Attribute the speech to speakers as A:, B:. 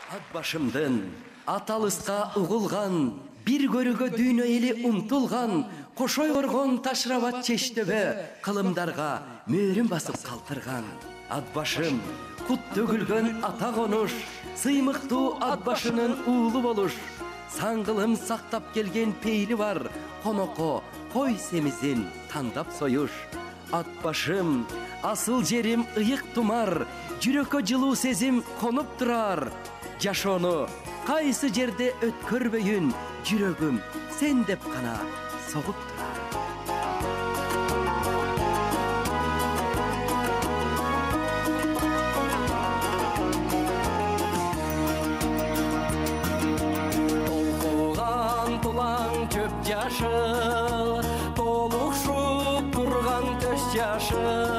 A: Ат башымдын аталыска угулган, бир көрүгө дүйнө эли умтулган, кошой коргон ташрабат чештөбө, кылымдарга мөөрүн басып калтырган. Ат башым кут төгүлгөн ата конуш, сыймыктуу ат башынын уулу болуш. Саңгылым сактап келген пейли бар, коноко кой семизин тандап союш. Ат башым асыл жерим ыйык тумар, жүрөккө жылуу сезим конуп турар. Жашоону кайсы жерде өткөрбөйүн, жүрөгүм сен деп гана согуп турар. Толкуган тулаң чөп жашыл, толукшуп турган төс жашыл.